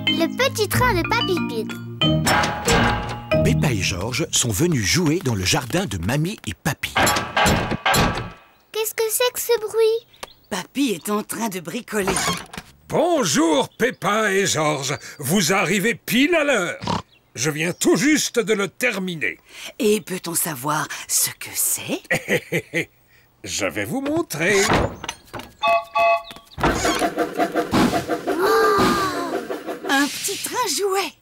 Le petit train de Papy Pig. Peppa et Georges sont venus jouer dans le jardin de Mamie et Papy. Qu'est-ce que c'est que ce bruit? Papy est en train de bricoler. Bonjour Peppa et Georges, vous arrivez pile à l'heure. Je viens tout juste de le terminer. Et peut-on savoir ce que c'est? Je vais vous montrer. Un petit train jouet.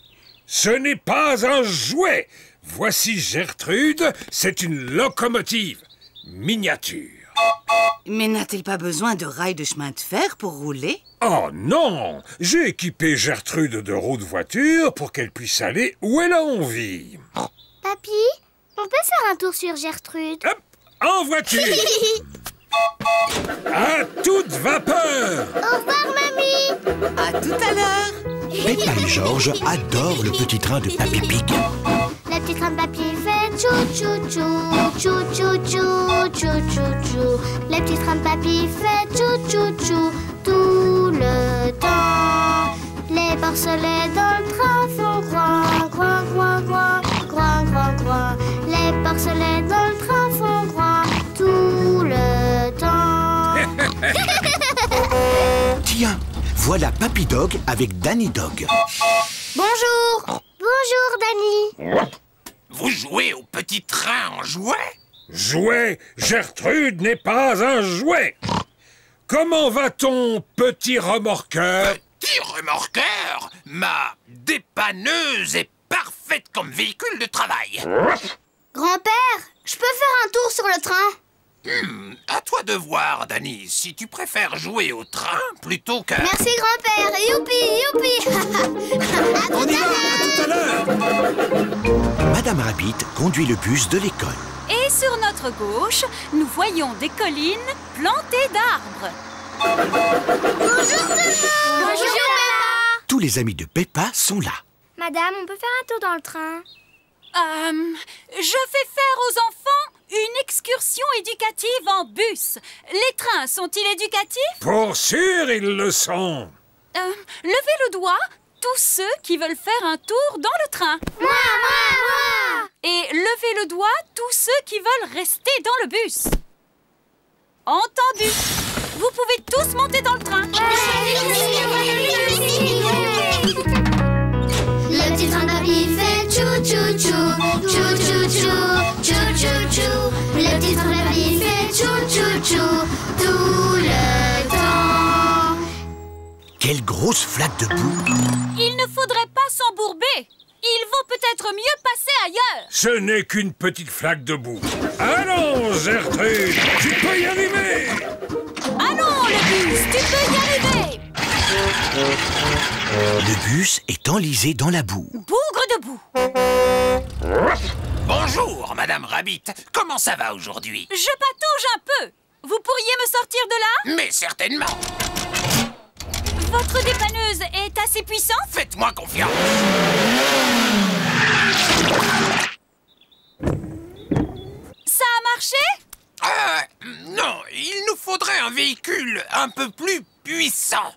Ce n'est pas un jouet. Voici Gertrude, c'est une locomotive miniature. Mais n'a-t-il pas besoin de rails de chemin de fer pour rouler? Oh non! J'ai équipé Gertrude de roues de voiture pour qu'elle puisse aller où elle a envie. Papy, on peut faire un tour sur Gertrude? Hop! En voiture! À toute vapeur! Au revoir, mamie! À tout à l'heure. Peppa et Georges adorent le petit train de Papy Pig. Le petit train de Papy fait tchou tchou tchou, tchou tchou tchou, tchou tchou tchou. Le petit train de Papy fait tchou tchou tchou tout le temps. Les porcelets dans le train font groin, groin, groin, groin, groin, groin, groin. Les porcelets dans le train font groin tout le temps. Tiens, voilà Papy Dog avec Danny Dog. Bonjour! Bonjour, Danny! Vous jouez au petit train en jouet? Jouet! Gertrude n'est pas un jouet! Comment va ton petit remorqueur? Petit remorqueur, ma dépanneuse est parfaite comme véhicule de travail. Grand-père, je peux faire un tour sur le train? À toi de voir, Danny, si tu préfères jouer au train plutôt que... Merci, grand-père! Youpi, youpi! On y va, à tout à l'heure! Madame Rabbit conduit le bus de l'école. Et sur notre gauche, nous voyons des collines plantées d'arbres. Bonjour tout le monde! Bonjour, Peppa! Tous les amis de Peppa sont là. Madame, on peut faire un tour dans le train? Je fais faire aux enfants une excursion éducative en bus. Les trains sont-ils éducatifs? Pour sûr, ils le sont. Levez le doigt, tous ceux qui veulent faire un tour dans le train. Moi! Et levez le doigt, tous ceux qui veulent rester dans le bus. Entendu. Vous pouvez tous monter dans le train. Le petit train de Papy fait tchou tchou tchou, tchou tchou tchou, tchou tchou tchou. Le petit train de Papy fait tchou tchou tchou tout le temps. Quelle grosse flaque de boue! Il ne faudrait pas s'embourber. Il vaut peut-être mieux passer ailleurs. Ce n'est qu'une petite flaque de boue. Allons, Gertrude, tu peux y arriver. Allons, le bus, tu peux y arriver. Le bus est enlisé dans la boue. Bougre de boue. Bonjour, Madame Rabbit. Comment ça va aujourd'hui? Je patauge un peu. Vous pourriez me sortir de là? Mais certainement. Votre dépanneuse est assez puissante? Faites-moi confiance. Ça a marché? Non, il nous faudrait un véhicule un peu plus puissant.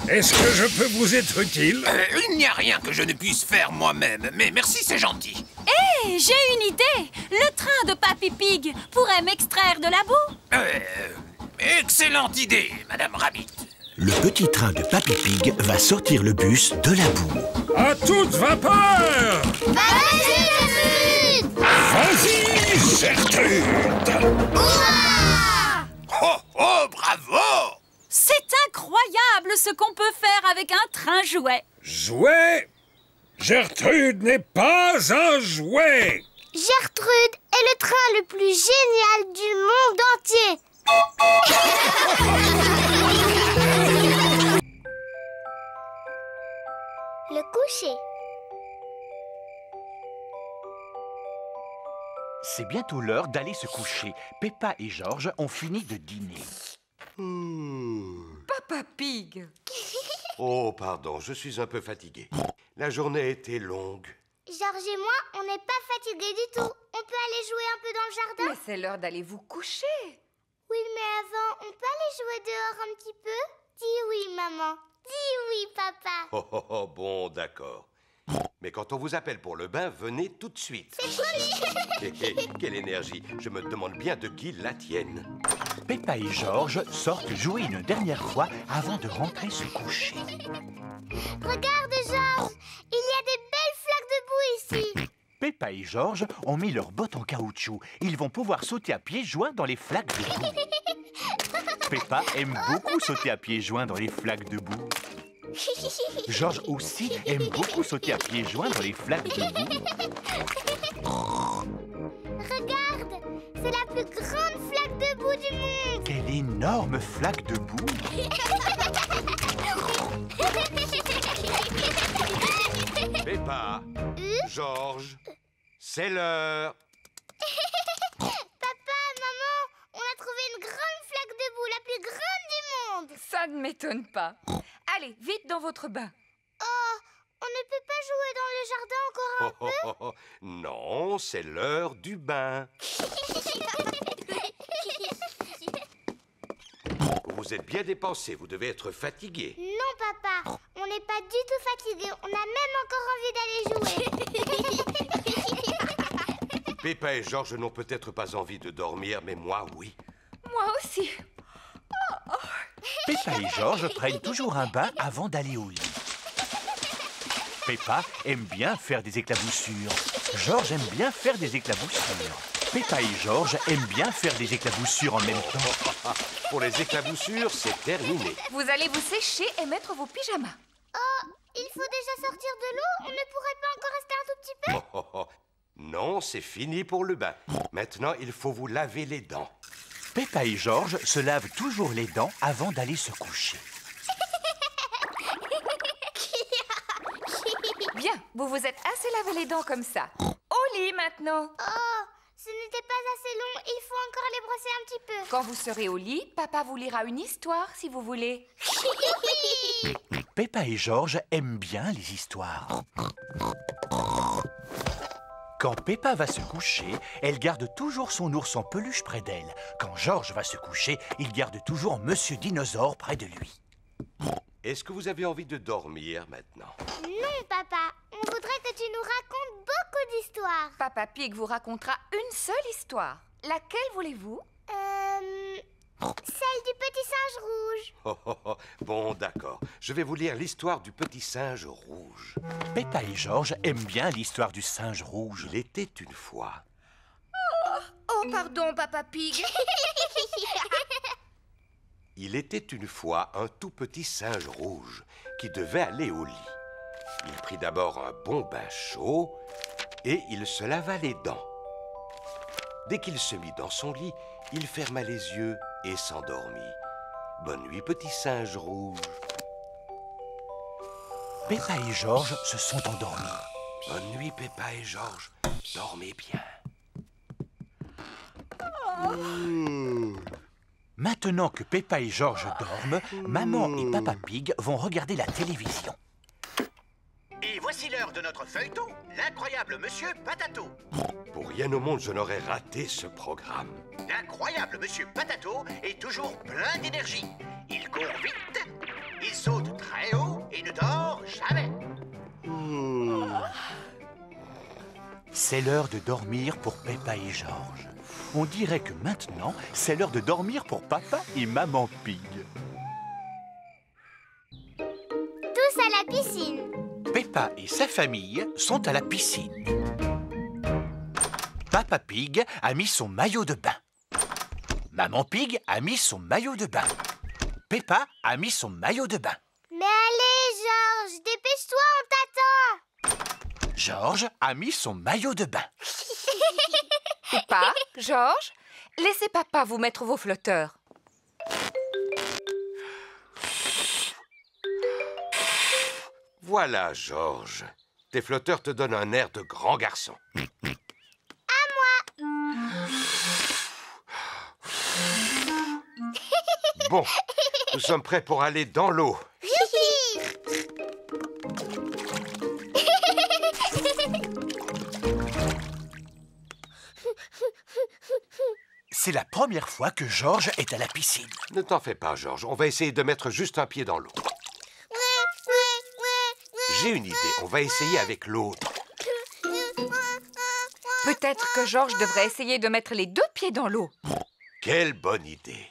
Est-ce que je peux vous être utile? Il n'y a rien que je ne puisse faire moi-même, mais merci, c'est gentil. Hé, j'ai une idée. Le train de Papy Pig pourrait m'extraire de la boue. Excellente idée, Madame Rabbit. Le petit train de Papy Pig va sortir le bus de la boue. À toute vapeur! Vas-y, Gertrude! Vas-y, Gertrude! Hurrah! Oh, oh, bravo! C'est incroyable ce qu'on peut faire avec un train jouet. Jouet? Gertrude n'est pas un jouet! Gertrude est le train le plus génial du monde entier. Le coucher. C'est bientôt l'heure d'aller se coucher. Peppa et Georges ont fini de dîner. Papa Pig. Oh, pardon, je suis un peu fatigué. La journée était longue. Georges et moi, on n'est pas fatigués du tout. On peut aller jouer un peu dans le jardin? Mais c'est l'heure d'aller vous coucher. Oui, mais avant, on peut aller jouer dehors un petit peu? Dis oui, maman. Dis oui, papa. Oh, oh, oh, bon, d'accord. Mais quand on vous appelle pour le bain, venez tout de suite. C'est joli. Quelle énergie. Je me demande bien de qui la tienne. Peppa et Georges sortent jouer une dernière fois avant de rentrer se coucher. Regarde, Georges. Il y a des belles flaques de boue ici. Peppa et Georges ont mis leurs bottes en caoutchouc. Ils vont pouvoir sauter à pieds joints dans les flaques de boue. Peppa aime beaucoup sauter à pieds joints dans les flaques de boue. Georges aussi aime beaucoup sauter à pieds joints dans les flaques de boue. Regarde, c'est la plus grande flaque de boue du monde. Quelle énorme flaque de boue! Peppa, Georges, c'est l'heure. Papa, maman, on a trouvé une grande flaque de boue, la plus grande du monde. Ça ne m'étonne pas. Allez, vite dans votre bain. Oh, on ne peut pas jouer dans le jardin encore un Oh, oh, oh, oh. Non, c'est l'heure du bain. Vous êtes bien dépensé, vous devez être fatigué. Non, papa, on n'est pas du tout fatigué. On a même encore envie d'aller jouer. Peppa et Georges n'ont peut-être pas envie de dormir, mais moi, oui. Moi aussi. Peppa et Georges prennent toujours un bain avant d'aller au lit. Peppa aime bien faire des éclaboussures. Georges aime bien faire des éclaboussures. Peppa et Georges aiment bien faire des éclaboussures en même temps. Pour les éclaboussures, c'est terminé. Vous allez vous sécher et mettre vos pyjamas. Oh, il faut déjà sortir de l'eau. On ne pourrait pas encore rester un tout petit peu? Oh, oh, oh. Non, c'est fini pour le bain. Maintenant, il faut vous laver les dents. Peppa et Georges se lavent toujours les dents avant d'aller se coucher. Bien, vous vous êtes assez lavé les dents comme ça. Au lit maintenant. Oh, ce n'était pas assez long. Il faut encore les brosser un petit peu. Quand vous serez au lit, papa vous lira une histoire si vous voulez. Peppa et Georges aiment bien les histoires. Quand Peppa va se coucher, elle garde toujours son ours en peluche près d'elle. Quand Georges va se coucher, il garde toujours Monsieur Dinosaure près de lui. Est-ce que vous avez envie de dormir maintenant? Non, papa. On voudrait que tu nous racontes beaucoup d'histoires. Papa Pig vous racontera une seule histoire. Laquelle voulez-vous? Celle du petit singe rouge. Oh, oh, oh. Bon, d'accord. Je vais vous lire l'histoire du petit singe rouge. Peppa et Georges aiment bien l'histoire du singe rouge. Il était une fois. Oh, pardon, Papa Pig. Il était une fois un tout petit singe rouge qui devait aller au lit. Il prit d'abord un bon bain chaud et il se lava les dents. Dès qu'il se mit dans son lit, il ferma les yeux et s'endormit. Bonne nuit, petit singe rouge. Peppa et Georges se sont endormis. Bonne nuit, Peppa et Georges. Dormez bien. Maintenant que Peppa et Georges dorment, Maman et Papa Pig vont regarder la télévision. Et voici l'heure de notre feuilleton, l'incroyable Monsieur Patato. Pour rien au monde, je n'aurais raté ce programme. L'incroyable Monsieur Patato est toujours plein d'énergie. Il court vite, il saute très haut et ne dort jamais. C'est l'heure de dormir pour Peppa et Georges. On dirait que maintenant, c'est l'heure de dormir pour Papa et Maman Pig. Tous à la piscine. Peppa et sa famille sont à la piscine. Papa Pig a mis son maillot de bain. Maman Pig a mis son maillot de bain. Peppa a mis son maillot de bain. Mais allez, Georges, dépêche-toi, on t'attend. Georges a mis son maillot de bain. Peppa, Georges, laissez papa vous mettre vos flotteurs. Voilà, Georges. Tes flotteurs te donnent un air de grand garçon. À moi. Bon, nous sommes prêts pour aller dans l'eau. C'est la première fois que Georges est à la piscine. Ne t'en fais pas, Georges. On va essayer de mettre juste un pied dans l'eau. J'ai une idée. On va essayer avec l'autre. Peut-être que Georges devrait essayer de mettre les 2 pieds dans l'eau. Quelle bonne idée.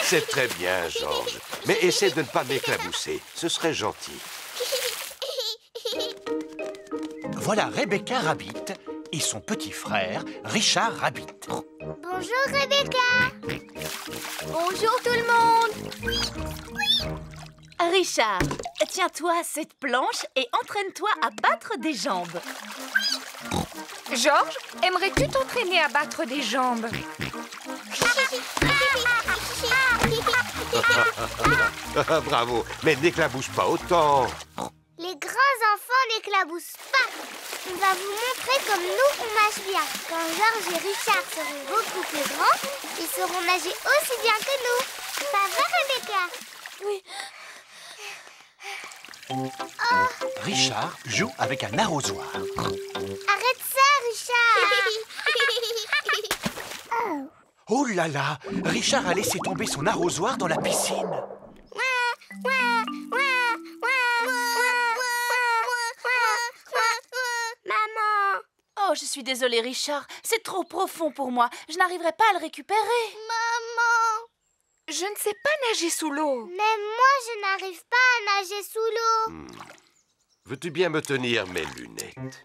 C'est très bien, Georges. Mais essaie de ne pas m'éclabousser. Ce serait gentil. Voilà Rebecca Rabbit et son petit frère Richard Rabbit. Bonjour Rebecca. Bonjour tout le monde. Richard, tiens-toi à cette planche et entraîne-toi à battre des jambes. Georges, aimerais-tu t'entraîner à battre des jambes? Bravo, mais n'éclabousse pas autant. Les grands enfants n'éclaboussent pas. On va vous montrer comme nous, on nage bien. Quand Georges et Richard seront beaucoup plus grands, ils sauront nager aussi bien que nous. Ça va, Rebecca? Oui. Oh, Richard joue avec un arrosoir. arrête ça, Richard. Oh là là, Richard a laissé tomber son arrosoir dans la piscine. Maman. Oh, je suis désolée, Richard. C'est trop profond pour moi. Je n'arriverai pas à le récupérer. Maman. Je ne sais pas nager sous l'eau. Même moi, je n'arrive pas à nager sous l'eau. Veux-tu bien me tenir mes lunettes?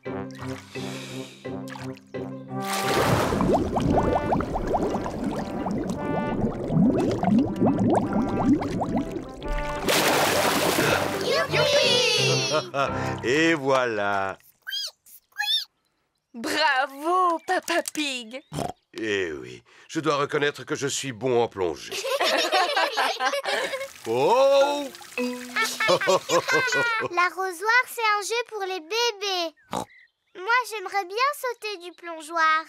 Et voilà. Bravo, Papa Pig. Eh oui, je dois reconnaître que je suis bon en plongée. Oh! L'arrosoir, c'est un jeu pour les bébés. Moi, j'aimerais bien sauter du plongeoir.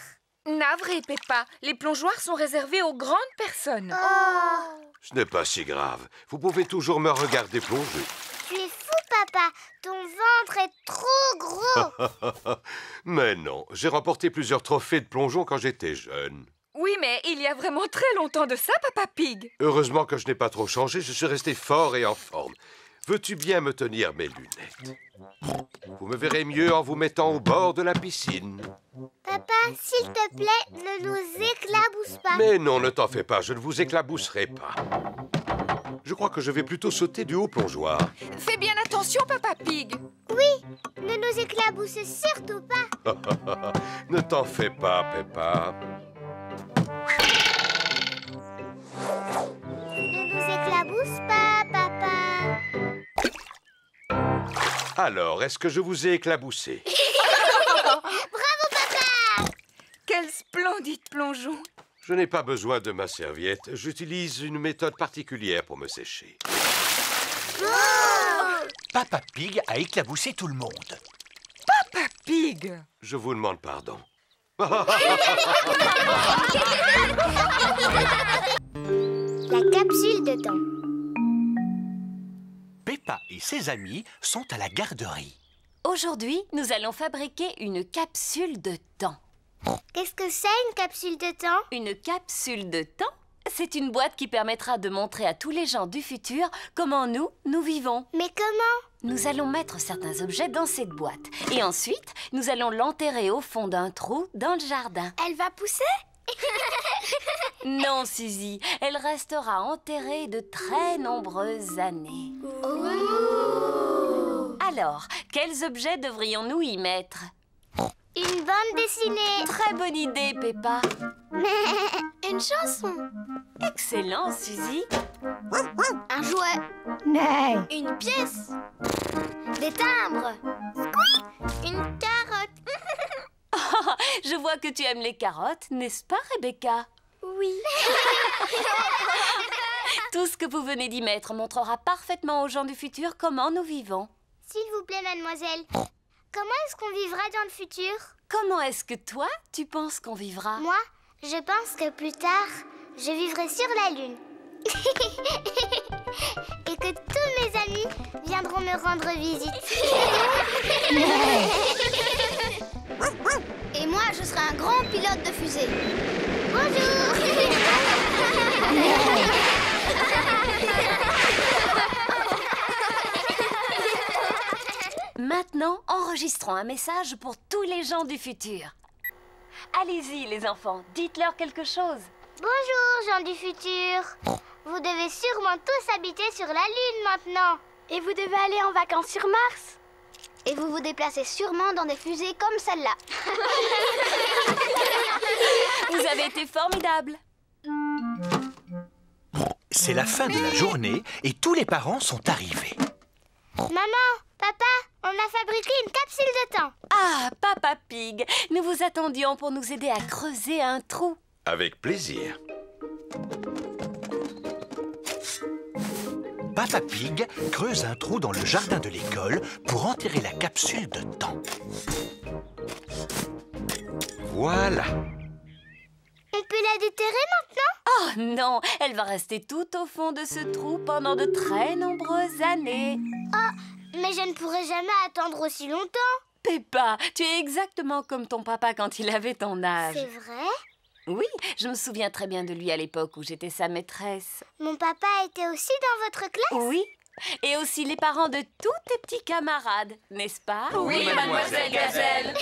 Navré, Peppa. Les plongeoires sont réservés aux grandes personnes. Oh. Ce n'est pas si grave. Vous pouvez toujours me regarder plonger. Tu es fou, papa. Ton ventre est trop gros. Mais non, j'ai remporté plusieurs trophées de plongeon quand j'étais jeune. Oui, mais il y a vraiment très longtemps de ça, Papa Pig. Heureusement que je n'ai pas trop changé, je suis resté fort et en forme. Veux-tu bien me tenir mes lunettes? Vous me verrez mieux en vous mettant au bord de la piscine. Papa, s'il te plaît, ne nous éclabousse pas. Mais non, ne t'en fais pas, je ne vous éclabousserai pas. Je crois que je vais plutôt sauter du haut plongeoir. Fais bien attention, Papa Pig. Oui, ne nous éclabousse surtout pas. Ne t'en fais pas, Peppa. Ne nous éclabousse pas, papa. Alors, est-ce que je vous ai éclaboussé? Bravo, papa. Quel splendide plongeon. Je n'ai pas besoin de ma serviette. J'utilise une méthode particulière pour me sécher. Papa Pig a éclaboussé tout le monde. Papa Pig. Je vous demande pardon. La capsule de temps. Peppa et ses amis sont à la garderie. Aujourd'hui, nous allons fabriquer une capsule de temps. Qu'est-ce que c'est, une capsule de temps? Une capsule de temps, c'est une boîte qui permettra de montrer à tous les gens du futur comment nous vivons. Mais comment? Nous allons mettre certains objets dans cette boîte. Et ensuite, nous allons l'enterrer au fond d'un trou dans le jardin. Elle va pousser? Non, Suzy, elle restera enterrée de très nombreuses années. Alors, quels objets devrions-nous y mettre? Une bande dessinée. Très bonne idée, Peppa. Mais une chanson. Excellent, Suzy. Un jouet. Une pièce. Des timbres. Une carotte. Oh, je vois que tu aimes les carottes, n'est-ce pas, Rebecca? Oui. Tout ce que vous venez d'y mettre montrera parfaitement aux gens du futur comment nous vivons. S'il vous plaît, mademoiselle. Comment est-ce qu'on vivra dans le futur? Comment est-ce que toi, tu penses qu'on vivra? Moi, je pense que plus tard, je vivrai sur la Lune. Et que tous mes amis viendront me rendre visite. Et moi, je serai un grand pilote de fusée. Bonjour. Maintenant, enregistrons un message pour tous les gens du futur. Allez-y, les enfants, dites-leur quelque chose. Bonjour, gens du futur. Vous devez sûrement tous habiter sur la Lune maintenant. Et vous devez aller en vacances sur Mars. Et vous vous déplacez sûrement dans des fusées comme celle-là. Vous avez été formidables. C'est la fin de la journée et tous les parents sont arrivés. Maman, papa, on a fabriqué une capsule de temps. Ah, Papa Pig, nous vous attendions pour nous aider à creuser un trou. Avec plaisir. Papa Pig creuse un trou dans le jardin de l'école pour enterrer la capsule de temps. Voilà. On peut la déterrer maintenant? Oh non, elle va rester tout au fond de ce trou pendant de très nombreuses années. Oh, mais je ne pourrai jamais attendre aussi longtemps. Peppa, tu es exactement comme ton papa quand il avait ton âge. C'est vrai? Oui, je me souviens très bien de lui à l'époque où j'étais sa maîtresse. Mon papa était aussi dans votre classe? Oui, et aussi les parents de tous tes petits camarades, n'est-ce pas? Oui, mademoiselle Gazelle.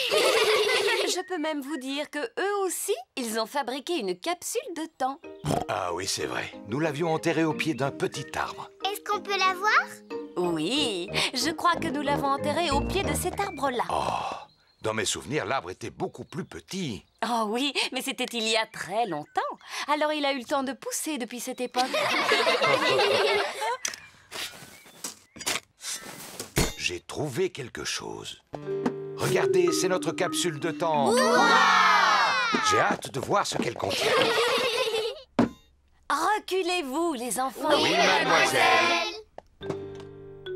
Je peux même vous dire que eux aussi, ils ont fabriqué une capsule de temps. Ah oui, c'est vrai. Nous l'avions enterrée au pied d'un petit arbre. Est-ce qu'on peut la voir? Oui, je crois que nous l'avons enterrée au pied de cet arbre-là. Oh, dans mes souvenirs, l'arbre était beaucoup plus petit. Oh oui, mais c'était il y a très longtemps. Alors il a eu le temps de pousser depuis cette époque. J'ai trouvé quelque chose. Regardez, c'est notre capsule de temps. J'ai hâte de voir ce qu'elle contient. Reculez-vous, les enfants. Oui, mademoiselle.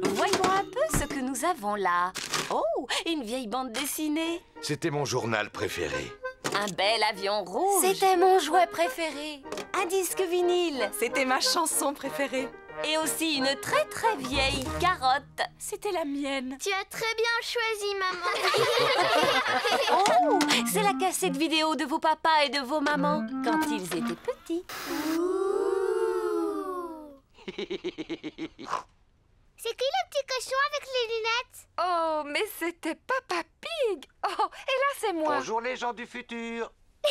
Voyons un peu ce que nous avons là. Oh, une vieille bande dessinée. C'était mon journal préféré. Un bel avion rouge. C'était mon jouet préféré. Un disque vinyle. C'était ma chanson préférée. Et aussi une très très vieille carotte. C'était la mienne. Tu as très bien choisi, maman. Oh, c'est la cassette vidéo de vos papas et de vos mamans quand ils étaient petits. C'est qui le petit cochon avec les lunettes? Oh, mais c'était Papa Pig. Oh, et là, c'est moi. Bonjour les gens du futur. Tu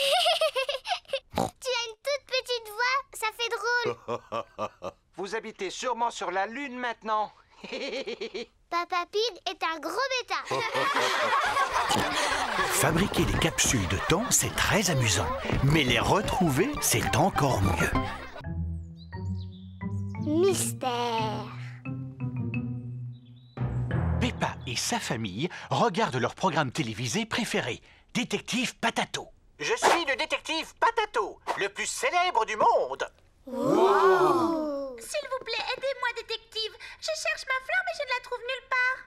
as une toute petite voix, ça fait drôle. Vous habitez sûrement sur la Lune maintenant. Papa Pig est un gros bêta. Fabriquer des capsules de temps, c'est très amusant. Mais les retrouver, c'est encore mieux. Mystère. Peppa et sa famille regardent leur programme télévisé préféré, Détective Patato. Je suis le détective Patato, le plus célèbre du monde. S'il vous plaît, aidez-moi, détective. Je cherche ma fleur, mais je ne la trouve nulle part.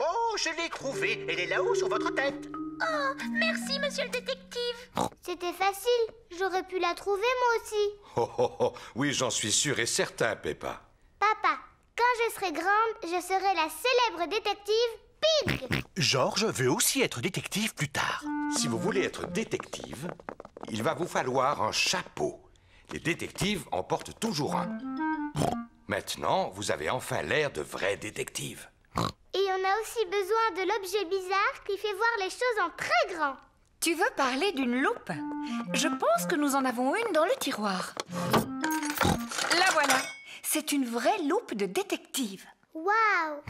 Oh, je l'ai trouvée. Elle est là-haut sur votre tête. Oh, merci, monsieur le détective. C'était facile. J'aurais pu la trouver, moi aussi. Oh, oh, oh. Oui, j'en suis sûr et certain, Peppa. Papa, quand je serai grande, je serai la célèbre détective Pig. George veut aussi être détective plus tard. Si vous voulez être détective, il va vous falloir un chapeau. Les détectives en portent toujours un. Maintenant, vous avez enfin l'air de vrai détective. Et on a aussi besoin de l'objet bizarre qui fait voir les choses en très grand. Tu veux parler d'une loupe? Je pense que nous en avons une dans le tiroir. La voilà. C'est une vraie loupe de détective. Waouh!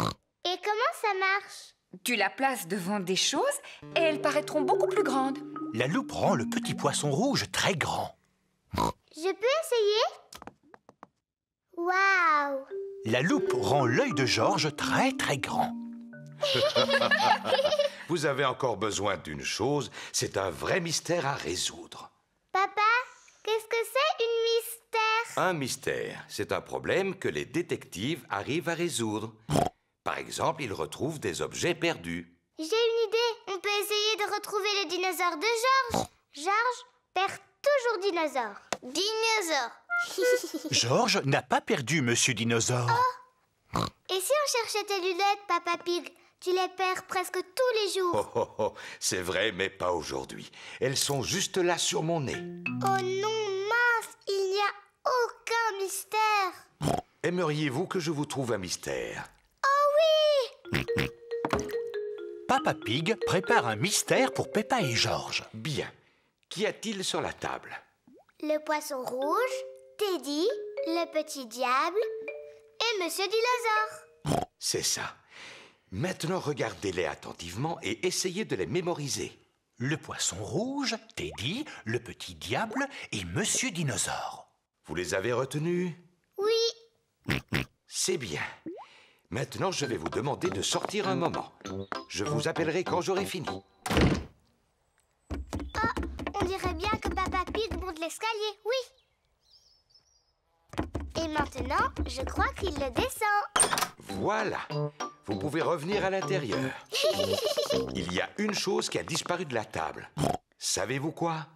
Et comment ça marche? Tu la places devant des choses et elles paraîtront beaucoup plus grandes. La loupe rend le petit poisson rouge très grand. Je peux essayer? Waouh! La loupe rend l'œil de George très très grand. Vous avez encore besoin d'une chose, c'est un vrai mystère à résoudre. Papa, qu'est-ce que c'est une mystère? Un mystère, c'est un problème que les détectives arrivent à résoudre. Par exemple, ils retrouvent des objets perdus. J'ai une idée. On peut essayer de retrouver le dinosaure de George. George perd toujours dinosaure. Dinosaure. George n'a pas perdu Monsieur Dinosaure. Et si on cherchait tes lunettes, Papa Pig? Tu les perds presque tous les jours. Oh, oh, oh, c'est vrai, mais pas aujourd'hui. Elles sont juste là sur mon nez. Oh non, mince, il n'y a aucun mystère. Aimeriez-vous que je vous trouve un mystère? Oh oui! Papa Pig prépare un mystère pour Peppa et Georges. Bien. Qu'y a-t-il sur la table? Le poisson rouge, Teddy, le petit diable et Monsieur Dinosaure. C'est ça. Maintenant, regardez-les attentivement et essayez de les mémoriser. Le poisson rouge, Teddy, le petit diable et Monsieur Dinosaure. Vous les avez retenus? Oui. C'est bien. Maintenant, je vais vous demander de sortir un moment. Je vous appellerai quand j'aurai fini. Ah, on dirait bien que Papa Pig monte l'escalier, oui. Et maintenant, je crois qu'il le descend. Voilà. Vous pouvez revenir à l'intérieur. Il y a une chose qui a disparu de la table. Savez-vous quoi?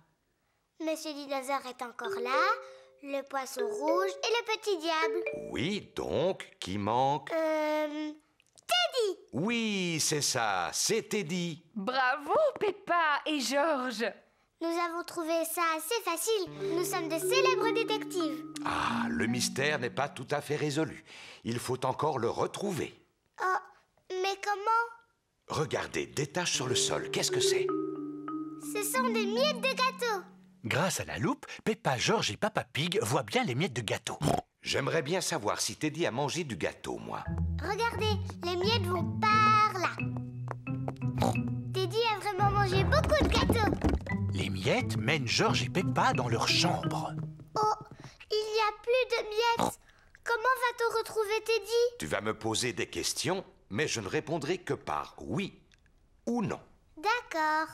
Monsieur Dinosaure est encore là, le poisson rouge et le petit diable. Oui, donc, qui manque? Teddy! Oui, c'est ça, c'est Teddy. Bravo, Peppa et Georges. Nous avons trouvé ça assez facile. Nous sommes de célèbres détectives. Ah, le mystère n'est pas tout à fait résolu. Il faut encore le retrouver. Oh, mais comment? Regardez, des taches sur le sol, qu'est-ce que c'est? Ce sont des miettes de gâteau. Grâce à la loupe, Peppa, Georges et Papa Pig voient bien les miettes de gâteau. J'aimerais bien savoir si Teddy a mangé du gâteau, moi. Regardez, les miettes vont par là. Teddy a vraiment mangé beaucoup de gâteaux. Les miettes mènent Georges et Peppa dans leur chambre. Oh, il n'y a plus de miettes. Comment va-t-on retrouver Teddy? Tu vas me poser des questions, mais je ne répondrai que par oui ou non. D'accord.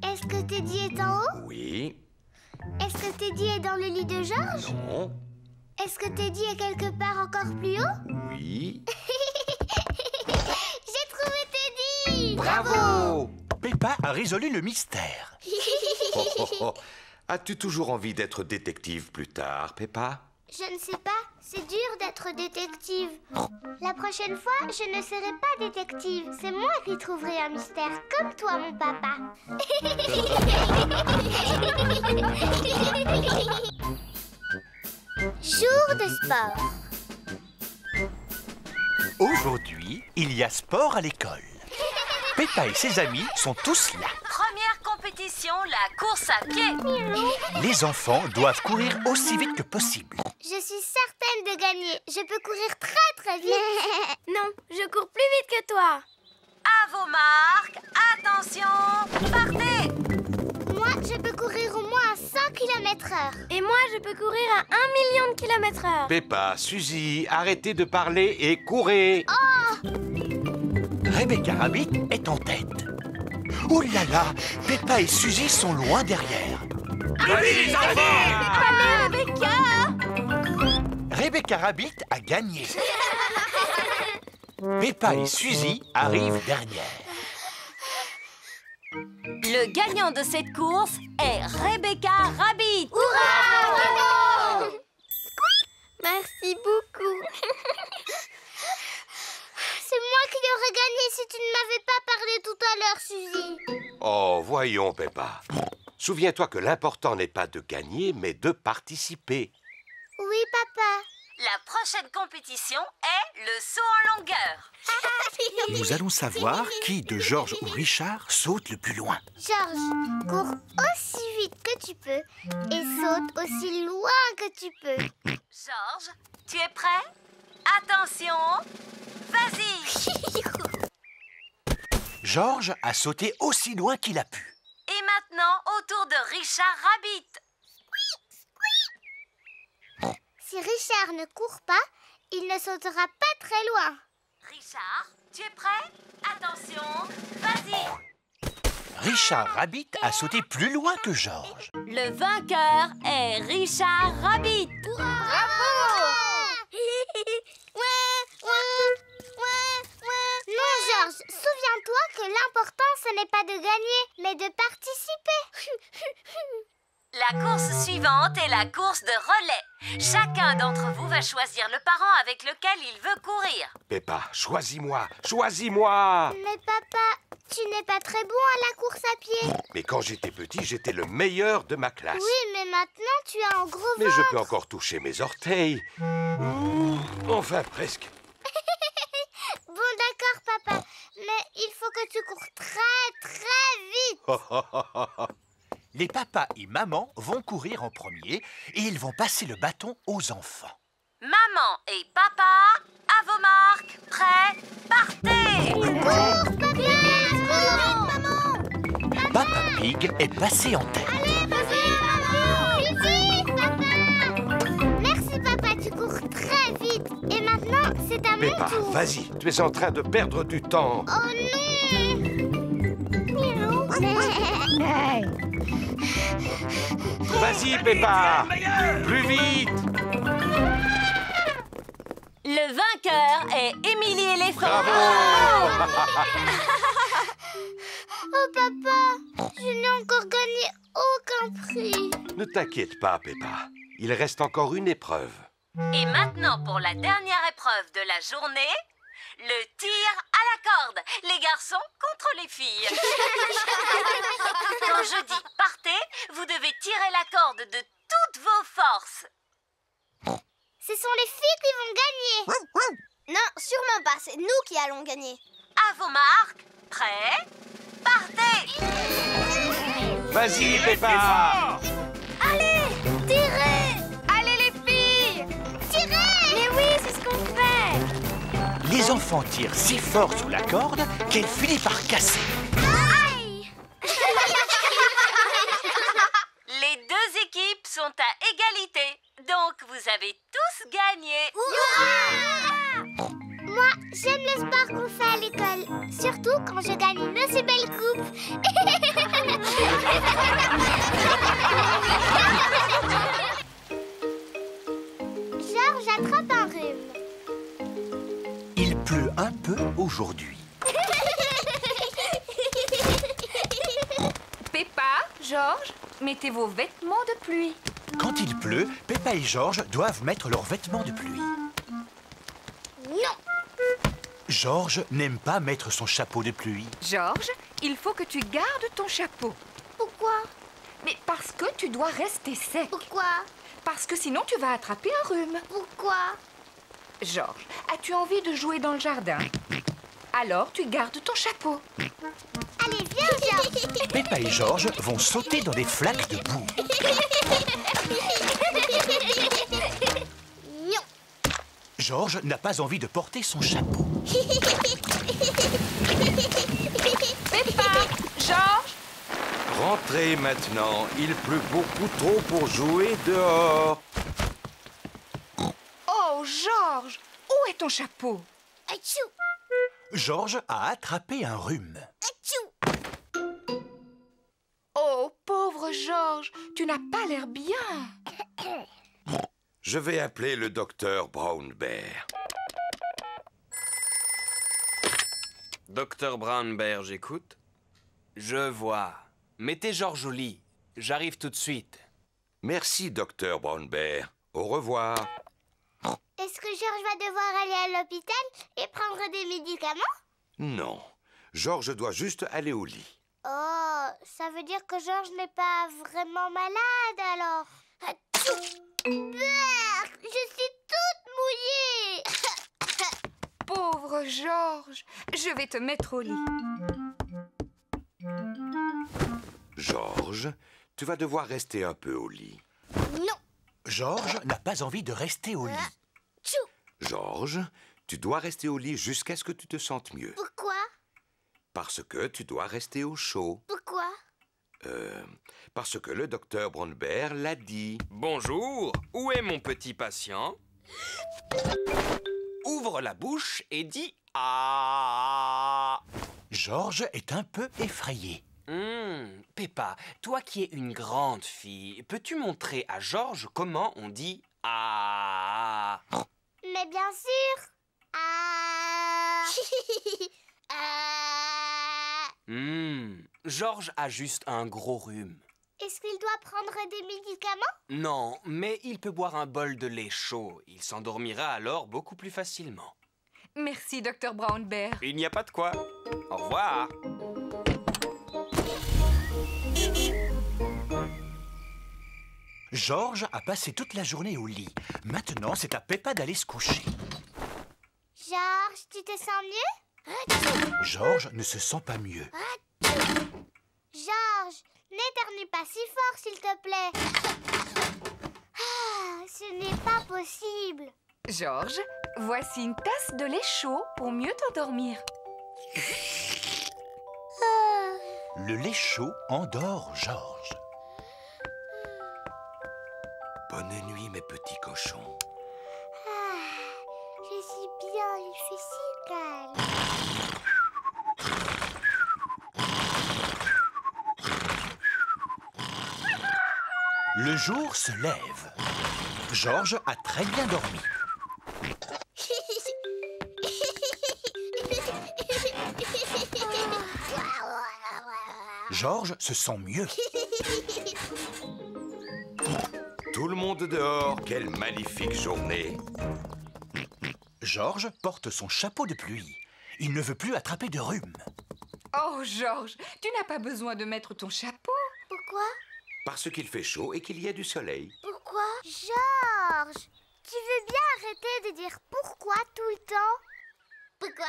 Est-ce que Teddy est en haut? Oui. Est-ce que Teddy est dans le lit de Georges? Non. Est-ce que Teddy est quelque part encore plus haut? Oui. J'ai trouvé Teddy! Bravo! Peppa a résolu le mystère. Oh, oh, oh. As-tu toujours envie d'être détective plus tard, Peppa? Je ne sais pas, c'est dur d'être détective. La prochaine fois, je ne serai pas détective. C'est moi qui trouverai un mystère, comme toi, mon papa. Jour de sport. Aujourd'hui, il y a sport à l'école. Peppa et ses amis sont tous là. Première compétition, la course à pied. Les enfants doivent courir aussi vite que possible. Je suis certaine de gagner. Je peux courir très vite. Non, je cours plus vite que toi. À vos marques, attention, partez. Moi, je peux courir au moins à 100 km/h. Et moi, je peux courir à 1 million de km/h. Peppa, Suzy, arrêtez de parler et courez. Oh! Rebecca Rabbit est en tête. Oh là là, Peppa et Suzy sont loin derrière. Allez, les enfants! Allez, Rebecca! Rebecca Rabbit a gagné. Peppa et Suzy arrivent dernière. Le gagnant de cette course est Rebecca Rabbit. Hurrah! Bravo! Merci beaucoup. C'est moi qui aurais gagné si tu ne m'avais pas parlé tout à l'heure, Suzy. Oh, voyons, Peppa. Souviens-toi que l'important n'est pas de gagner, mais de participer. Oui, papa. La prochaine compétition est le saut en longueur. Nous allons savoir qui de Georges ou Richard saute le plus loin. Georges, cours aussi vite que tu peux et saute aussi loin que tu peux. Georges, tu es prêt? Attention, vas-y. Georges a sauté aussi loin qu'il a pu. Et maintenant, au tour de Richard Rabbit. Si Richard ne court pas, il ne sautera pas très loin. Richard, tu es prêt? Attention, vas-y. Richard Rabbit a sauté plus loin que Georges. Le vainqueur est Richard Rabbit. Bravo! Non, Georges, souviens-toi que l'important, ce n'est pas de gagner, mais de participer. La course suivante est la course de relais. Chacun d'entre vous va choisir le parent avec lequel il veut courir. Peppa, choisis-moi, choisis-moi! Mais papa, tu n'es pas très bon à la course à pied. Mais quand j'étais petit, j'étais le meilleur de ma classe. Oui, mais maintenant tu as un gros Mais ventre. je peux encore toucher mes orteils. Enfin, presque. Bon, d'accord, papa. Mais il faut que tu cours très, très vite. Les papas et maman vont courir en premier et ils vont passer le bâton aux enfants. Maman et papa, à vos marques, prêts, partez! Cours, papa! Maman! Papa Pig est passé en tête. Allez, vas-y, maman! Vite, papa! Merci, papa, tu cours très vite. Et maintenant, c'est à mon Peppa, tour. vas-y, tu es en train de perdre du temps. Oh non! Vas-y, Peppa! Plus vite! Le vainqueur est Émilie éléphant. Bravo! Oh, papa, je n'ai encore gagné aucun prix. Ne t'inquiète pas, Peppa. Il reste encore une épreuve. Et maintenant, pour la dernière épreuve de la journée, le tir à la corde. Les garçons contre les filles. Quand je dis partez, vous devez tirer la corde de toutes vos forces. Ce sont les filles qui vont gagner. Non, sûrement pas. C'est nous qui allons gagner. À vos marques, prêts, partez. Vas-y, Peppa! Allez, tirez! Allez, les filles! Tirez! Mais oui, c'est ce qu'on fait. Les enfants tirent si fort sur la corde qu'elle finit par casser. Aïe! Les deux équipes sont à égalité. Donc, vous avez tous gagné. Moi, j'aime le sport qu'on fait à l'école. Surtout quand je gagne une aussi belle coupe. Georges attrape un rhume. Il pleut un peu aujourd'hui. Peppa, Georges, mettez vos vêtements de pluie. Quand il pleut, Peppa et Georges doivent mettre leurs vêtements de pluie. Non. Georges n'aime pas mettre son chapeau de pluie. Georges, il faut que tu gardes ton chapeau. Pourquoi? Mais parce que tu dois rester sec. Pourquoi? Parce que sinon tu vas attraper un rhume. Pourquoi? Georges, as-tu envie de jouer dans le jardin? Alors tu gardes ton chapeau. Allez, viens, Georges. Peppa et Georges vont sauter dans des flaques de boue. Non. Georges n'a pas envie de porter son chapeau. Peppa, Georges. Rentrez maintenant. Il pleut beaucoup trop pour jouer dehors. Oh, Georges, où est ton chapeau? Atchou. Georges a attrapé un rhume. Atchou. Oh, pauvre Georges, tu n'as pas l'air bien. Je vais appeler le docteur Brown Bear. Docteur Brown Bear, j'écoute. Je vois. Mettez Georges au lit. J'arrive tout de suite. Merci, docteur Brown Bear. Au revoir. Est-ce que Georges va devoir aller à l'hôpital et prendre des médicaments? Non. Georges doit juste aller au lit. Oh, ça veut dire que Georges n'est pas vraiment malade alors. Atchou. Berk, je suis toute mouillée. Pauvre Georges, je vais te mettre au lit. Georges, tu vas devoir rester un peu au lit. Non. Georges n'a pas envie de rester au lit. Atchou. Georges, tu dois rester au lit jusqu'à ce que tu te sentes mieux. Pourquoi? Parce que tu dois rester au chaud. Pourquoi? Parce que le docteur Brown Bear l'a dit. Bonjour, où est mon petit patient? Ouvre la bouche et dis « Ah ». Georges est un peu effrayé. Peppa, toi qui es une grande fille, peux-tu montrer à Georges comment on dit « Ah ». Mais bien sûr. Ah. Ah. Georges a juste un gros rhume. Est-ce qu'il doit prendre des médicaments? Non, mais il peut boire un bol de lait chaud. Il s'endormira alors beaucoup plus facilement. Merci, Dr Brown Bear. Il n'y a pas de quoi. Au revoir. Georges a passé toute la journée au lit. Maintenant, c'est à Peppa d'aller se coucher. Georges, tu te sens mieux? Georges ne se sent pas mieux. Georges, n'éternue pas si fort, s'il te plaît. Ah, ce n'est pas possible. Georges, voici une tasse de lait chaud pour mieux t'endormir. Le lait chaud endort Georges. Bonne nuit, mes petits cochons. Je suis bien, il fait si calme. Le jour se lève. Georges a très bien dormi. Georges se sent mieux. Tout le monde dehors, quelle magnifique journée. Georges porte son chapeau de pluie. Il ne veut plus attraper de rhume. Oh, Georges, tu n'as pas besoin de mettre ton chapeau. Pourquoi? Parce qu'il fait chaud et qu'il y a du soleil. Pourquoi? Georges, tu veux bien arrêter de dire pourquoi tout le temps? Pourquoi?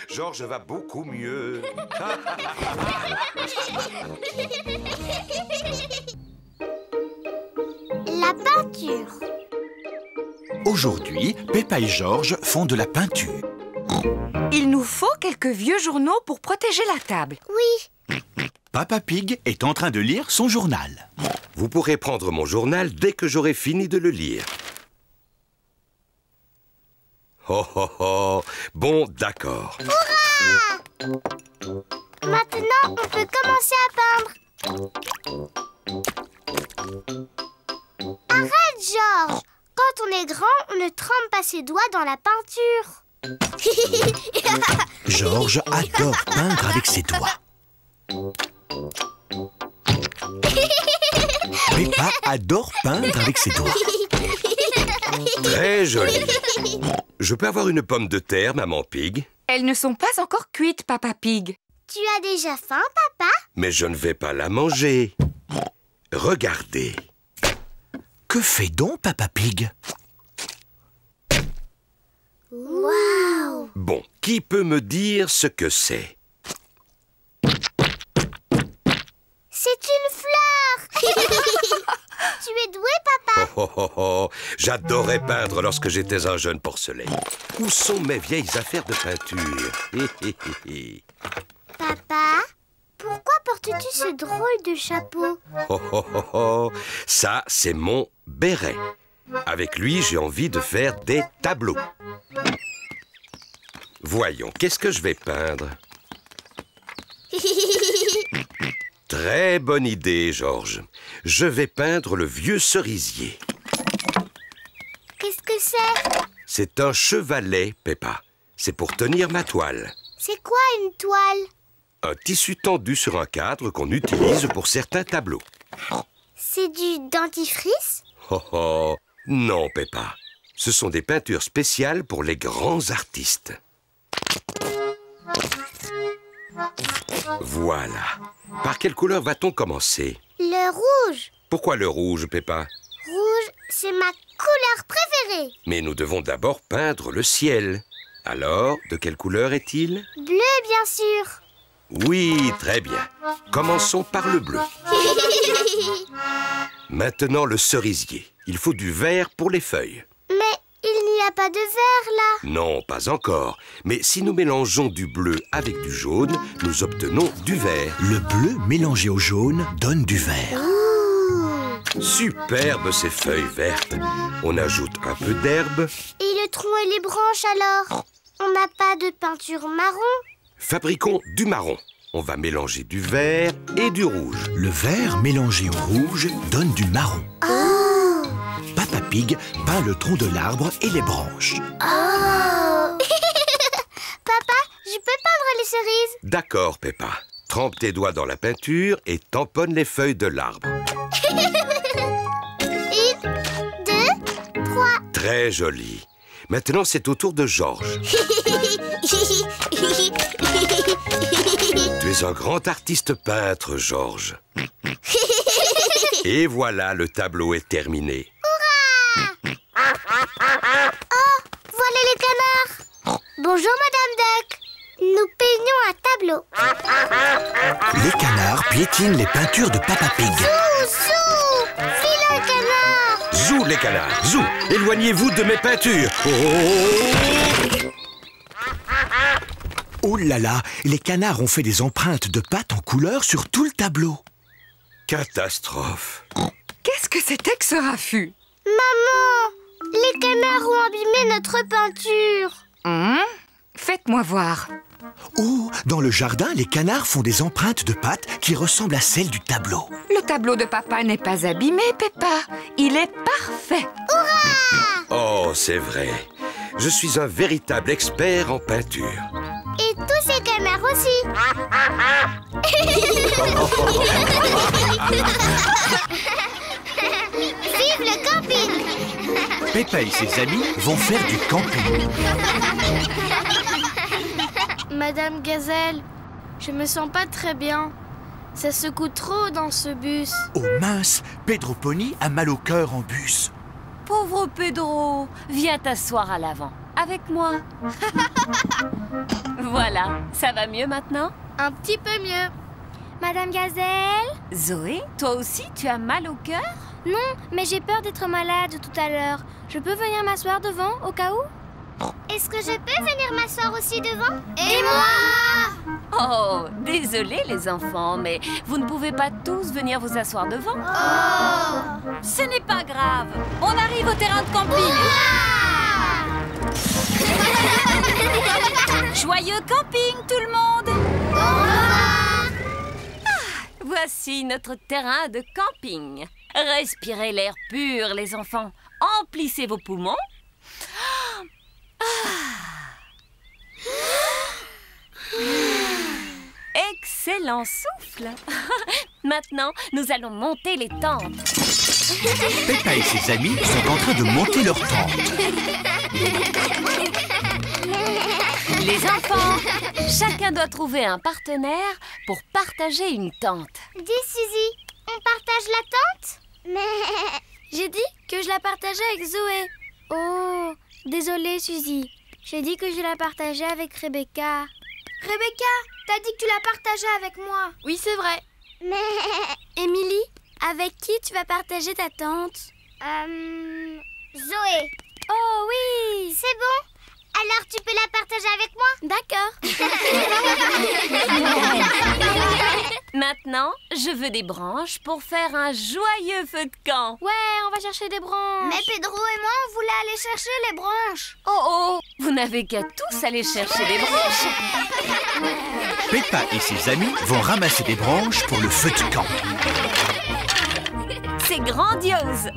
Georges va beaucoup mieux. La peinture. Aujourd'hui, Peppa et Georges font de la peinture. Il nous faut quelques vieux journaux pour protéger la table. Oui. Papa Pig est en train de lire son journal. Vous pourrez prendre mon journal dès que j'aurai fini de le lire. Oh oh oh. Bon, d'accord. Hurrah! Maintenant, on peut commencer à peindre. Arrête, Georges! Quand on est grand, on ne trempe pas ses doigts dans la peinture. Georges adore peindre avec ses doigts. Peppa adore peindre avec ses doigts. Très joli. Je peux avoir une pomme de terre, maman Pig? Elles ne sont pas encore cuites, Papa Pig. Tu as déjà faim, papa? Mais je ne vais pas la manger. Regardez. Que fait donc Papa Pig? Waouh! Bon, qui peut me dire ce que c'est? C'est une fleur! Tu es doué, papa? Oh, oh, oh, oh. J'adorais peindre lorsque j'étais un jeune porcelet. Où sont mes vieilles affaires de peinture? Papa, pourquoi portes-tu ce drôle de chapeau? Oh, oh, oh, oh. Ça, c'est mon béret. Avec lui, j'ai envie de faire des tableaux. Voyons, qu'est-ce que je vais peindre? Très bonne idée, Georges. Je vais peindre le vieux cerisier. Qu'est-ce que c'est? C'est un chevalet, Peppa. C'est pour tenir ma toile. C'est quoi une toile? Un tissu tendu sur un cadre qu'on utilise pour certains tableaux. C'est du dentifrice? Oh oh, non, Peppa. Ce sont des peintures spéciales pour les grands artistes. Voilà. Par quelle couleur va-t-on commencer? Le rouge. Pourquoi le rouge, Peppa? Rouge, c'est ma couleur préférée. Mais nous devons d'abord peindre le ciel. Alors, de quelle couleur est-il? Bleu, bien sûr. Oui, très bien. Commençons par le bleu. Maintenant, le cerisier. Il faut du vert pour les feuilles. Mais il n'y a pas de vert, là. Non, pas encore. Mais si nous mélangeons du bleu avec du jaune, nous obtenons du vert. Le bleu mélangé au jaune donne du vert. Superbe ces feuilles vertes. On ajoute un peu d'herbe. Et le tronc et les branches, alors? On n'a pas de peinture marron? Fabriquons du marron. On va mélanger du vert et du rouge. Le vert mélangé au rouge donne du marron. Oh! Papa Pig peint le tronc de l'arbre et les branches. Oh! Papa, je peux peindre les cerises? D'accord, Peppa. Trempe tes doigts dans la peinture et tamponne les feuilles de l'arbre. 1, 2, 3. Très joli. Maintenant, c'est au tour de Georges. Tu es un grand artiste peintre, Georges. Et voilà, le tableau est terminé. Oh, voilà les canards. Bonjour, Madame Duck. Nous peignons un tableau. Les canards piétinent les peintures de Papa Pig. Zou, zou, vilain canard. Zou, les canards, zou, éloignez-vous de mes peintures. Oh là là, les canards ont fait des empreintes de pattes en couleur sur tout le tableau. Catastrophe. Qu'est-ce que c'était que ce raffut? Maman, les canards ont abîmé notre peinture. Faites-moi voir. Oh, dans le jardin, les canards font des empreintes de pattes qui ressemblent à celles du tableau. Le tableau de papa n'est pas abîmé, Peppa. Il est parfait. Oh, c'est vrai. Je suis un véritable expert en peinture. Et tous ces canards aussi. Vive le camping! Peppa et ses amis vont faire du camping. Madame Gazelle, je me sens pas très bien. Ça secoue trop dans ce bus. Oh mince, Pedro Pony a mal au cœur en bus. Pauvre Pedro, viens t'asseoir à l'avant, avec moi. Voilà, ça va mieux maintenant? Un petit peu mieux. Madame Gazelle? Zoé, toi aussi, tu as mal au cœur? Non, mais j'ai peur d'être malade tout à l'heure. Je peux venir m'asseoir devant, au cas où? Est-ce que je peux venir m'asseoir aussi devant? Et moi? Oh, désolé les enfants, mais vous ne pouvez pas tous venir vous asseoir devant. Oh! Ce n'est pas grave. On arrive au terrain de camping. Joyeux camping, tout le monde! Voici notre terrain de camping. Respirez l'air pur, les enfants. Emplissez vos poumons. Excellent souffle. Maintenant, nous allons monter les tentes. Peppa et ses amis sont en train de monter leur tente. Les enfants, chacun doit trouver un partenaire pour partager une tente. Dis, Suzy, on partage la tente? Mais... J'ai dit que je la partageais avec Zoé. Oh, désolée Suzy. J'ai dit que je la partageais avec Rebecca. Rebecca, t'as dit que tu la partageais avec moi. Oui, c'est vrai. Mais... Émilie, avec qui tu vas partager ta tente? Zoé. Oh oui. C'est bon? Alors tu peux la partager avec moi? D'accord. Maintenant, je veux des branches pour faire un joyeux feu de camp. Ouais, on va chercher des branches. Mais Pedro et moi, on voulait aller chercher les branches. Oh, vous n'avez qu'à tous aller chercher des branches. Peppa et ses amis vont ramasser des branches pour le feu de camp. C'est grandiose.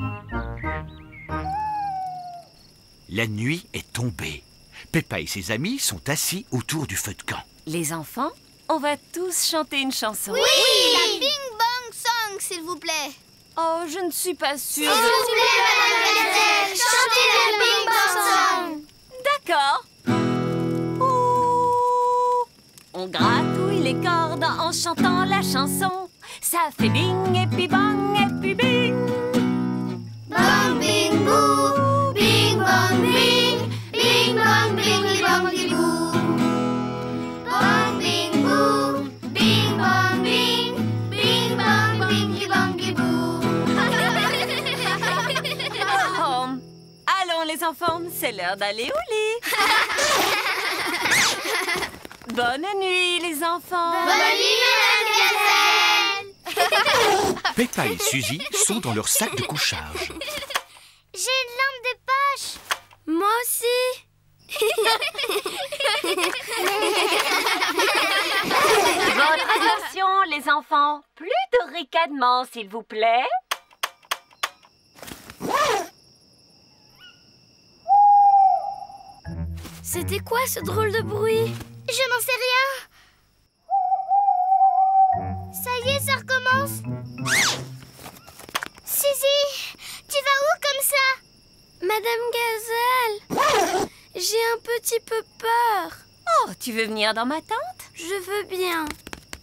La nuit est tombée. Peppa et ses amis sont assis autour du feu de camp. Les enfants, on va tous chanter une chanson. Oui, la Bing Bang Song, s'il vous plaît. Oh, je ne suis pas sûre. S'il vous plaît, Madame Gazelle, chantez la Bing Bang Song. D'accord. On gratouille les cordes en chantant la chanson. Ça fait bing et puis bang et puis bing. Bang, bing, boo, bing, bang, bing. Bing, bang, bing, bang, boo. Bang, bing, boo, bing, bang, bing. Bing, bang, bing, bang, boo. Oh, allons les enfants, c'est l'heure d'aller au lit. Bonne nuit les enfants. Bonne nuit, Madame Gazelle. Peppa et Suzy sont dans leur sac de couchage. J'ai une lampe de poche. Moi aussi. Votre attention les enfants, plus de ricanement s'il vous plaît. C'était quoi ce drôle de bruit? Je n'en sais rien. ça recommence. Suzy, tu vas où comme ça? Madame Gazelle, j'ai un petit peu peur. Oh, tu veux venir dans ma tente? Je veux bien.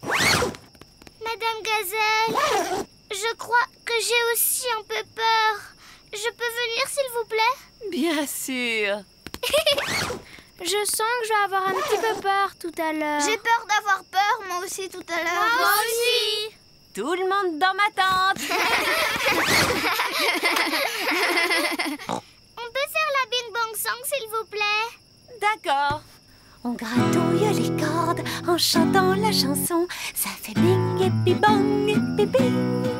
Madame Gazelle, je crois que j'ai aussi un peu peur. Je peux venir, s'il vous plaît? Bien sûr. Je sens que je vais avoir un petit peu peur tout à l'heure. J'ai peur d'avoir peur, moi aussi, tout à l'heure. Moi aussi. Tout le monde dans ma tente. On peut faire la Bing Bang Song, s'il vous plaît? D'accord. On gratouille les cordes en chantant la chanson. Ça fait bing et bing bang et bing.